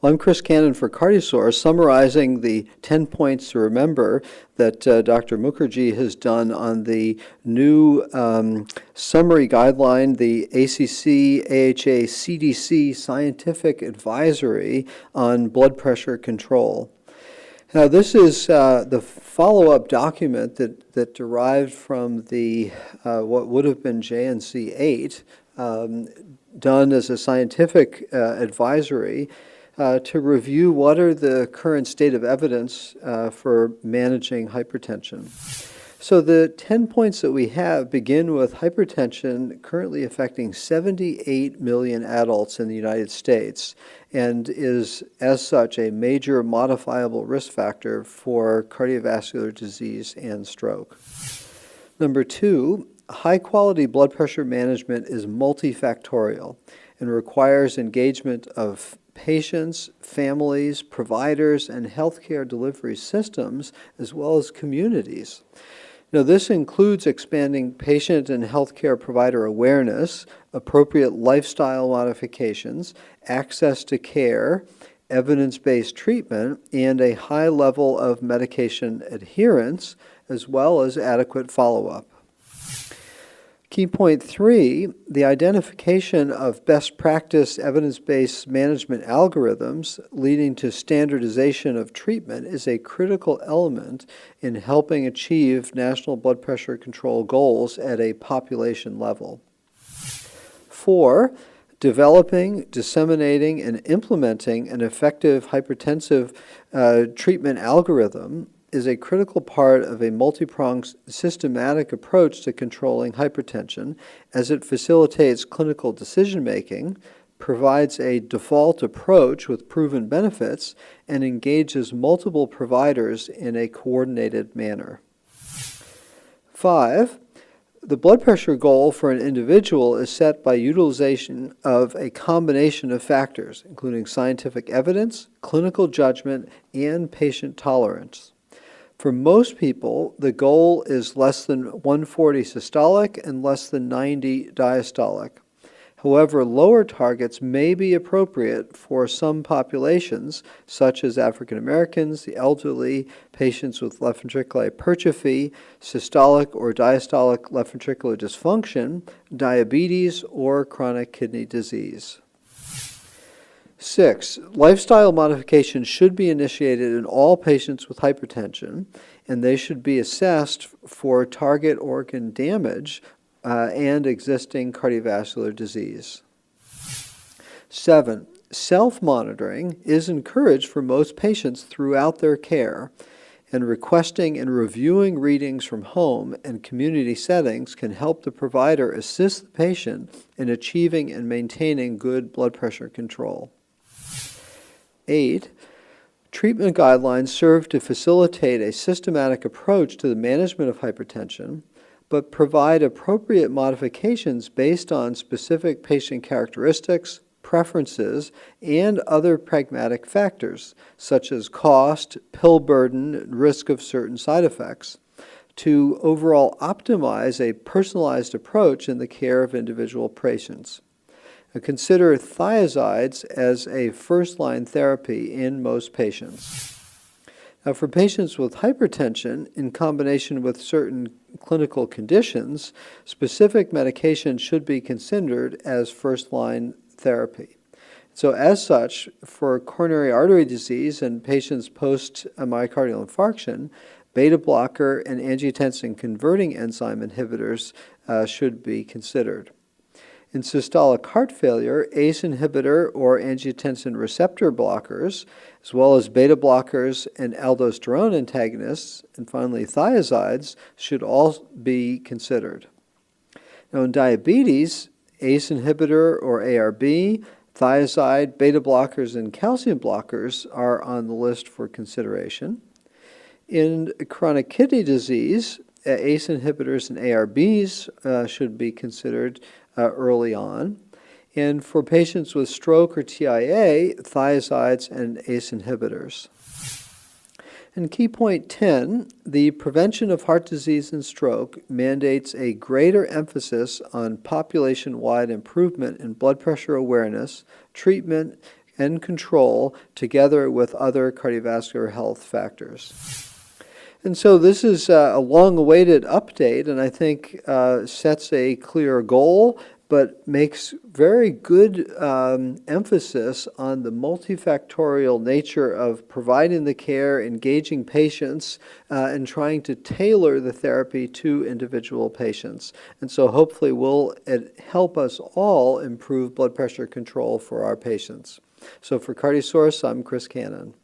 Well, I'm Chris Cannon for Cardiosource, summarizing the 10 points to remember that Dr. Mukherjee has done on the new summary guideline, the ACC AHA CDC Scientific Advisory on blood pressure control. Now, this is the follow-up document that derived from the what would have been JNC 8, done as a scientific advisory to review what are the current state of evidence for managing hypertension. So the 10 points that we have begin with hypertension currently affecting 78 million adults in the United States and is, as such, a major modifiable risk factor for cardiovascular disease and stroke. Number 2, high-quality blood pressure management is multifactorial and requires engagement of patients, families, providers, and healthcare delivery systems, as well as communities. Now, this includes expanding patient and healthcare provider awareness, appropriate lifestyle modifications, access to care, evidence-based treatment, and a high level of medication adherence, as well as adequate follow-up. Key point 3, the identification of best practice evidence-based management algorithms leading to standardization of treatment is a critical element in helping achieve national blood pressure control goals at a population level. 4, developing, disseminating, and implementing an effective hypertensive treatment algorithm is a critical part of a multi-pronged systematic approach to controlling hypertension, as it facilitates clinical decision-making, provides a default approach with proven benefits, and engages multiple providers in a coordinated manner. 5, the blood pressure goal for an individual is set by utilization of a combination of factors, including scientific evidence, clinical judgment, and patient tolerance. For most people, the goal is less than 140 systolic and less than 90 diastolic. However, lower targets may be appropriate for some populations, such as African Americans, the elderly, patients with left ventricular hypertrophy, systolic or diastolic left ventricular dysfunction, diabetes, or chronic kidney disease. 6, lifestyle modifications should be initiated in all patients with hypertension, and they should be assessed for target organ damage and existing cardiovascular disease. 7, self-monitoring is encouraged for most patients throughout their care, and requesting and reviewing readings from home and community settings can help the provider assist the patient in achieving and maintaining good blood pressure control. 8, treatment guidelines serve to facilitate a systematic approach to the management of hypertension, but provide appropriate modifications based on specific patient characteristics, preferences, and other pragmatic factors, such as cost, pill burden, and risk of certain side effects, to overall optimize a personalized approach in the care of individual patients. Now, consider thiazides as a first-line therapy in most patients. Now, for patients with hypertension, in combination with certain clinical conditions, specific medication should be considered as first-line therapy. So as such, for coronary artery disease and patients post-myocardial infarction, beta blocker and angiotensin converting enzyme inhibitors should be considered. In systolic heart failure, ACE inhibitor or angiotensin receptor blockers, as well as beta blockers and aldosterone antagonists, and finally thiazides, should all be considered. Now, in diabetes, ACE inhibitor or ARB, thiazide, beta blockers, and calcium blockers are on the list for consideration. In chronic kidney disease, ACE inhibitors and ARBs should be considered early on. And for patients with stroke or TIA, thiazides and ACE inhibitors. And key point 10, the prevention of heart disease and stroke mandates a greater emphasis on population-wide improvement in blood pressure awareness, treatment, and control together with other cardiovascular health factors. And so this is a long-awaited update, and I think sets a clear goal, but makes very good emphasis on the multifactorial nature of providing the care, engaging patients, and trying to tailor the therapy to individual patients. And so hopefully will it help us all improve blood pressure control for our patients. So for CardioSource, I'm Chris Cannon.